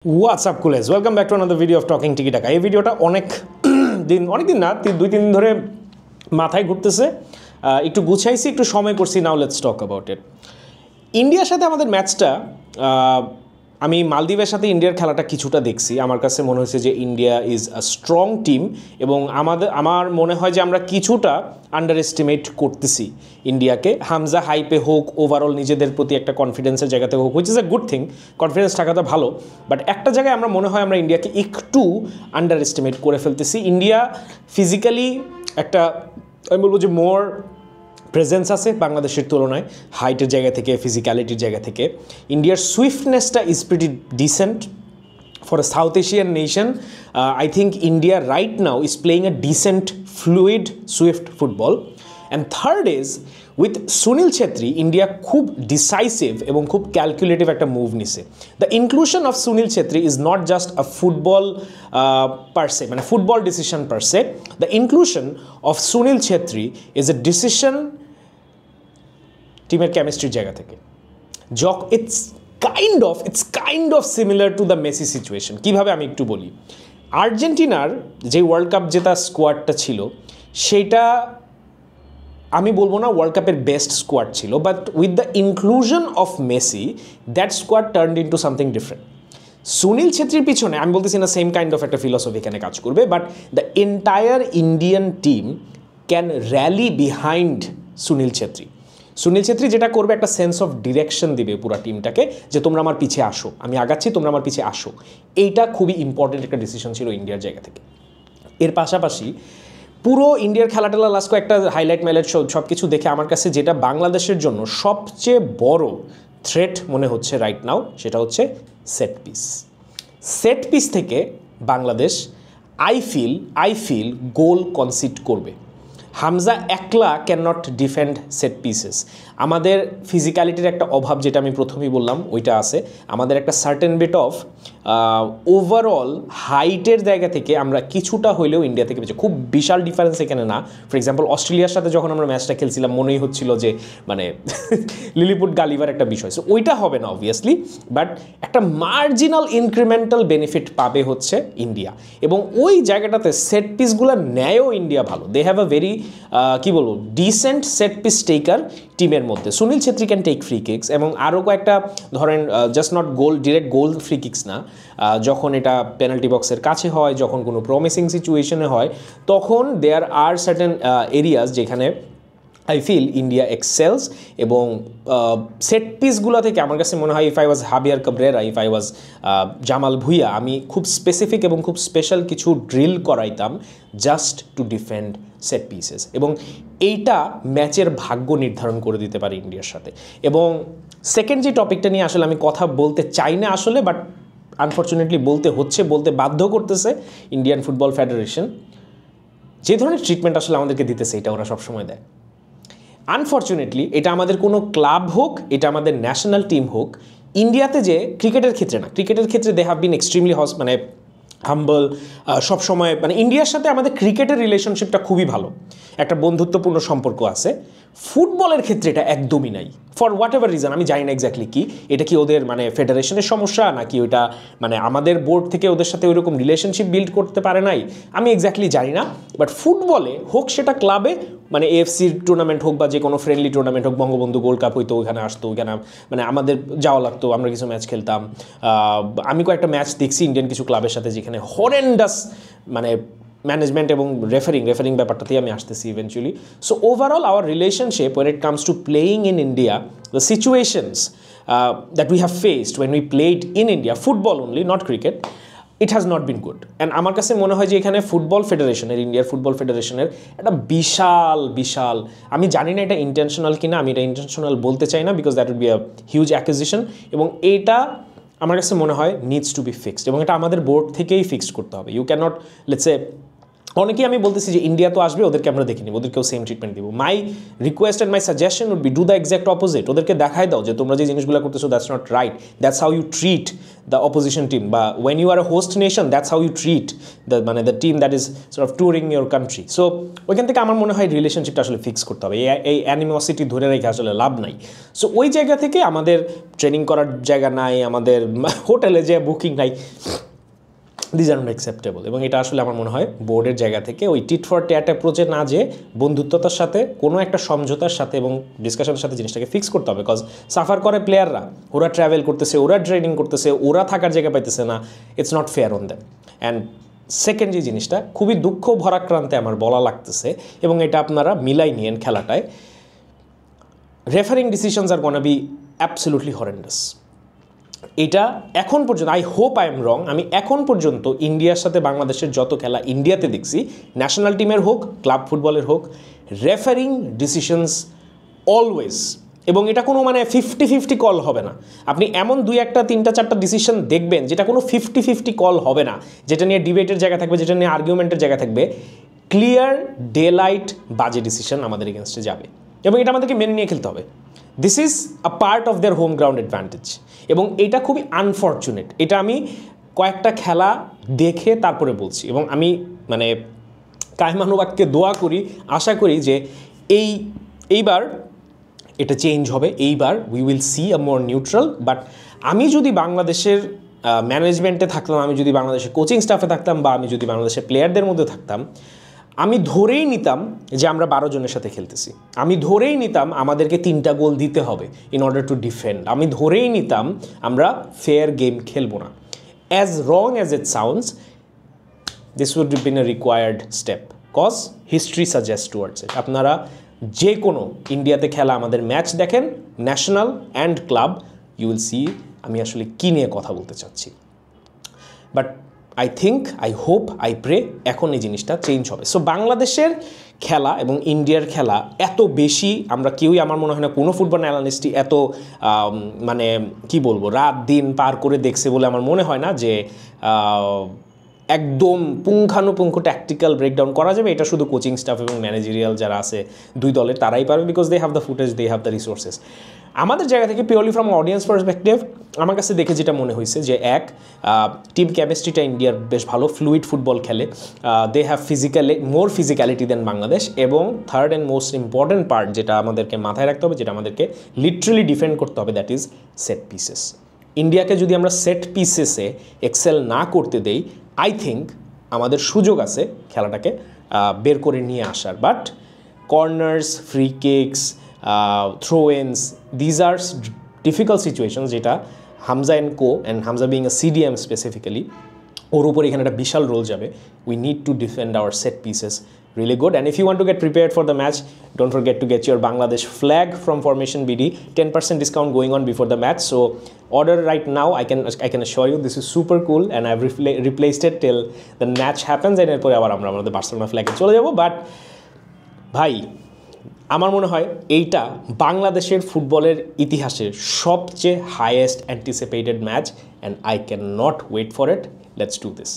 What's up coolers? Welcome back to another video of Talking Tiki Taka. এই ভিডিওটা অনেক দিন না 2-3 দিন ধরে মাথায় ঘুরতেছে, একটু গুছাইছি, একটু সময় করছি। Now let's talk about it. ইন্ডিয়ার সাথে আমাদের ম্যাচটা, আমি মালদ্বীপের সাথে ইন্ডিয়ার খেলাটা কিছুটা দেখছি। আমার কাছে মনে হয়েছে যে India is a strong team এবং আমার মনে হয় যে আমরা কিছুটা আন্ডার এস্টিমেট করতেছি ইন্ডিয়াকে। হামজা হাইপে হোক, ওভারঅল নিজেদের প্রতি একটা কনফিডেন্সের জায়গাতে হোক, which is a good thing. Confidence থাকাটা ভালো, বাট একটা জায়গায় আমরা মনে হয় আমরা ইন্ডিয়াকে একটু আন্ডার এস্টিমেট করে ফেলতেছি। ইন্ডিয়া ফিজিক্যালি একটা, আমি বলবো যে মোর প্রেজেন্স আছে বাংলাদেশের তুলনায়, হাইটের জায়গা থেকে, ফিজিক্যালিটির জায়গা থেকে। ইন্ডিয়ার সুইফটনেসটা is pretty decent for a South Asian nation. I think India right now is playing a decent fluid swift football. And third is with Sunil Chhetri, India খুব ডিসাইসিভ এবং খুব ক্যালকুলেটিভ একটা মুভ নিছে। The inclusion of Sunil Chhetri is not just a football per se, মানে football decision per se. The inclusion of Sunil Chhetri is a decision টিমের কেমিস্ট্রির জায়গা থেকে। It's kind of similar to the Messi situation. কীভাবে আমি একটু বলি, আর্জেন্টিনার যে ওয়ার্ল্ড কাপ জেতা স্কোয়াডটা ছিল সেটা আমি বলবো না ওয়ার্ল্ড কাপের বেস্ট স্কোয়াড ছিল, but with the inclusion of Messi that squad turned into something different. Sunil ছেত্রীর পিছনে আমি বলতেছি না সেম কাইন্ড অফ একটা ফিলসফি এখানে কাজ করবে, but the entire Indian team can rally behind Sunil Chhetri. Sunil Chhetri যেটা করবে, একটা সেন্স অফ ডিরেকশন দিবে পুরো টিমটাকে, যে তোমরা আমার পিছিয়ে আসো, আমি আগাচ্ছি, তোমরা আমার পিছিয়ে আসো। এইটা খুবই ইম্পর্টেন্ট একটা ডিসিশন ছিল ইন্ডিয়ার জায়গা থেকে। এর পাশাপাশি পুরো ইন্ডিয়ার খেলাটেলা লাস্ট একটা হাইলাইট ম্যালাইট সব কিছু দেখে আমার কাছে যেটা বাংলাদেশের জন্য সবচেয়ে বড় থ্রেট মনে হচ্ছে রাইট নাও, সেটা হচ্ছে সেট পিস। সেট পিস থেকে Bangladesh I feel goal concede করবে। হামজা একলা can not defend set pieces. আমাদের ফিজিক্যালিটির একটা অভাব, যেটা আমি প্রথমেই বললাম, ওইটা আছে। আমাদের একটা সার্টেন বিট অফ ওভারঅল হাইটের জায়গা থেকে আমরা কিছুটা হইলেও ইন্ডিয়া থেকে পেয়েছি। খুব বিশাল ডিফারেন্স এখানে না। ফর এক্সাম্পল অস্ট্রেলিয়ার সাথে যখন আমরা ম্যাচটা খেলছিলাম, মনেই হচ্ছিল যে মানে লিলিপুট গালিভার একটা বিষয়। সো ওইটা হবে না অবভিয়াসলি, বাট একটা মার্জিনাল ইনক্রিমেন্টাল বেনিফিট পাবে হচ্ছে ইন্ডিয়া। এবং ওই জায়গাটাতে সেট পিসগুলো নেয়ও ইন্ডিয়া ভালো। দে হ্যাভ আ ভেরি কী বলবো ডিসেন্ট সেট পিস টেকার টিমের মধ্যে। Sunil Chhetri can take free kicks, এবং আরও কয়েকটা ধরেন just not goal, direct goal free kicks না, যখন এটা পেনাল্টি বক্সের কাছে হয়, যখন কোনো প্রমিসিং সিচুয়েশনে হয়, তখন দেয়ার আর সার্টেন এরিয়াস যেখানে আই ফিল ইন্ডিয়া এক্সেলস। এবং সেট পিসগুলো থেকে আমার কাছে মনে হয়, if I was Javier Cabrera, if I was Jamal Bhuiyan, আমি খুব স্পেসিফিক এবং খুব স্পেশাল কিছু ড্রিল করাইতাম just to defend set pieces. এবং এইটা ম্যাচের ভাগ্য নির্ধারণ করে দিতে পারে ইন্ডিয়ার সাথে। এবং সেকেন্ড যে টপিকটা নিয়ে আসলে আমি কথা বলতে চাই না আসলে, বাট আনফর্চুনেটলি বলতে বাধ্য করতেছে ইন্ডিয়ান ফুটবল ফেডারেশন। যে ধরনের ট্রিটমেন্ট আসলে আমাদেরকে দিতেছে, এটা ওরা সবসময় দেয়। আনফর্চুনেটলি এটা আমাদের কোনো ক্লাব হোক, এটা আমাদের ন্যাশনাল টিম হোক, ইন্ডিয়াতে যে ক্রিকেটের ক্ষেত্রে না, ক্রিকেটের ক্ষেত্রে দে হ্যাভ বিন এক্সট্রিমলি মানে হাম্বল। সবসময় মানে ইন্ডিয়ার সাথে আমাদের ক্রিকেটের রিলেশনশিপটা খুবই ভালো, একটা বন্ধুত্বপূর্ণ সম্পর্ক আছে। ফুটবলের ক্ষেত্রে এটা একদমই নাই, ফর হোয়াট এভার রিজন। আমি জানি না এক্স্যাক্টলি কি, এটা কি ওদের মানে ফেডারেশনের সমস্যা, নাকি ওইটা মানে আমাদের বোর্ড থেকে ওদের সাথে ওইরকম রিলেশনশিপ বিল্ড করতে পারে নাই, আমি এক্স্যাক্টলি জানি না। বাট ফুটবলে হোক, সেটা ক্লাবে, মানে এএফসির টুর্নামেন্ট হোক বা যে কোনো ফ্রেন্ডলি টুর্নামেন্ট হোক, বঙ্গবন্ধু গোল্ড কাপ হইতো, ওইখানে আসতো, ওইখানে মানে আমাদের যাওয়া লাগতো, আমরা কিছু ম্যাচ খেলতাম। আমি কয়েকটা ম্যাচ দেখছি ইন্ডিয়ান কিছু ক্লাবের সাথে, যেখানে হরেন্ডাস মানে ম্যানেজমেন্ট এবং রেফারিং ব্যাপারটাতেই আমি আসতেছি eventually. So overall our relationship when it comes to playing in India, the situations that we have faced when we played in India, football only, not cricket, it has not been good. And আমার কাছে মনে হয় যে এখানে football ফেডারেশনের, ইন্ডিয়ার football ফেডারেশনের একটা বিশাল, আমি জানি না এটা ইন্টেনশনাল কিনা, আমি এটা ইন্টেনশনাল বলতে চাই না, because that would be a huge accusation. এবং এইটা আমার কাছে মনে হয় নিডস টু বি ফিক্সড, এবং এটা আমাদের বোর্ড থেকেই ফিক্সড করতে হবে। You can not, let's say অনেকেই আমি বলতেছি যে ইন্ডিয়া তো আসবে, ওদেরকে আমরা দেখে নিব, ওদেরকেও সেম ট্রিটমেন্ট দিব। My request and my suggestion would be do the exact opposite. ওদেরকে দেখাই দাও যে তোমরা যে জিনিসগুলো করতেছো that's not right, that's how you treat the opposition team, বা when you are a host nation that's how you treat the team that is sort of touring your country. So ওইখান থেকে আমার মনে হয় রিলেশনশিপটা আসলে ফিক্স করতে হবে, এই অ্যানিমসিটি ধরে রেখে আসলে লাভ নাই। সো ওই জায়গা থেকে আমাদের ট্রেনিং করার জায়গা নাই, আমাদের হোটেলে যে বুকিং নাই, দিজ আর নট অ্যাকসেপ্টেবল। এবং এটা আসলে আমার মনে হয় বোর্ডের জায়গা থেকে ওই টিট ফর ট্যাট অ্যাপ্রোচে না যে বন্ধুত্বতার সাথে কোনো একটা সমঝোতার সাথে এবং ডিসকাশনের সাথে জিনিসটাকে ফিক্স করতে হবে। বিকজ সাফার করে প্লেয়াররা, ওরা ট্রাভেল করতেছে, ওরা ট্রেনিং করতেছে, ওরা থাকার জায়গা পাইতেছে না, it's not fair on them. And second যে জিনিসটা খুবই দুঃখ ভরাক্রান্তে আমার বলা লাগতেছে, এবং এটা আপনারা মিলাই নিয়েন খেলাটায়, refereeing decisions are gonna be absolutely horrendous. এটা এখন পর্যন্ত, I hope I am wrong, আমি এখন পর্যন্ত ইন্ডিয়ার সাথে বাংলাদেশের যত খেলা ইন্ডিয়াতে দেখছি, ন্যাশনাল টিমের হোক, ক্লাব ফুটবলের হোক, রেফারিং ডিসিশনস অলওয়েজ, এবং এটা কোনো মানে 50-50 কল হবে না। আপনি এমন 2-1, 3টা 4টা ডিসিশন দেখবেন যেটা কোনো 50-50 কল হবে না, যেটা নিয়ে ডিবেটের জায়গা থাকবে, যেটা নিয়ে আর্গুমেন্টের জায়গা থাকবে। ক্লিয়ার ডে লাইট বাজে ডিসিশন আমাদের এগেনস্টে যাবে, এবং এটা আমাদেরকে মেনে নিয়ে খেলতে হবে। This is a part of their home ground advantage, এবং এটা খুবই আনফর্চুনেট। এটা আমি কয়েকটা খেলা দেখে তারপরে বলছি, এবং আমি মানে কায়মানুবাককে দোয়া করি, আশা করি যে এইবার এটা চেঞ্জ হবে, এইবার we will see a more neutral. But আমি যদি বাংলাদেশের ম্যানেজমেন্টে থাকতাম, আমি যদি বাংলাদেশের কোচিং স্টাফে থাকতাম, বা আমি যদি বাংলাদেশের প্লেয়ারদের মধ্যে থাকতাম, আমি ধরেই নিতাম যে আমরা 12 জনের সাথে খেলতেছি। আমি ধরেই নিতাম আমাদেরকে 3টা গোল দিতে হবে ইন অর্ডার টু ডিফেন্ড। আমি ধরেই নিতাম আমরা ফেয়ার গেম খেলবো না। As wrong as it sounds, this would been a required step, cause history suggest towards it. আপনারা যে কোনো ইন্ডিয়াতে খেলা আমাদের ম্যাচ দেখেন, national and club, you will see আমি আসলে কী নিয়ে কথা বলতে চাচ্ছি। But I think, I hope, I pray এখন এই জিনিসটা চেঞ্জ হবে। সো বাংলাদেশের খেলা এবং ইন্ডিয়ার খেলা এত বেশি, আমরা কেউই, আমার মনে হয় না কোনো ফুটবল অ্যানালিস্টই এত মানে কি বলবো, রাত দিন পার করে দেখছে বলে আমার মনে হয় না যে একদম পুঙ্খানুপুঙ্খ ট্যাকটিক্যাল ব্রেকডাউন করা যাবে। এটা শুধু কোচিং স্টাফ এবং ম্যানেজেরিয়াল যারা আছে 2 দলের, তারাই পারবে, because they have the footage, they have the resources. আমাদের জায়গা থেকে পিওরলি ফ্রম অডিয়েন্স পার্সপেক্টিভ আমার কাছে দেখে যেটা মনে হয়েছে যে টিম কেমিস্ট্রিটা ইন্ডিয়ার বেশ ভালো, ফ্লুইড ফুটবল খেলে, দে হ্যাভ মোর ফিজিক্যালিটি দেন বাংলাদেশ। এবং third and most important part যেটা আমাদেরকে মাথায় রাখতে হবে, যেটা আমাদেরকে লিটারালি ডিফেন্ড করতে হবে, দ্যাট ইজ সেট পিসেস। ইন্ডিয়াকে যদি আমরা সেট পিসেসে এক্সেল না করতে দেই, আই থিঙ্ক আমাদের সুযোগ আছে খেলাটাকে বের করে নিয়ে আসার। But corners, free kicks, throw-ins, these are difficult situations, যেটা Hamza and co, and Hamza being a CDM specifically, ওর উপর এখানে একটা বিশাল রোল যাবে। We need to defend our set pieces really good. And if you want to get prepared for the match, don't forget to get your Bangladesh flag from Formation BD. 10% discount going on before the match, so order right now. I can assure you this is super cool, and I've replaced it till the match happens, and এরপরে আবার আমরা আমাদের Barcelona ফ্ল্যাগে চলে যাব। But ভাই, আমার মনে হয় এইটা বাংলাদেশের ফুটবলের ইতিহাসের সবচেয়ে highest anticipated match, and I cannot wait for it. Let's do this.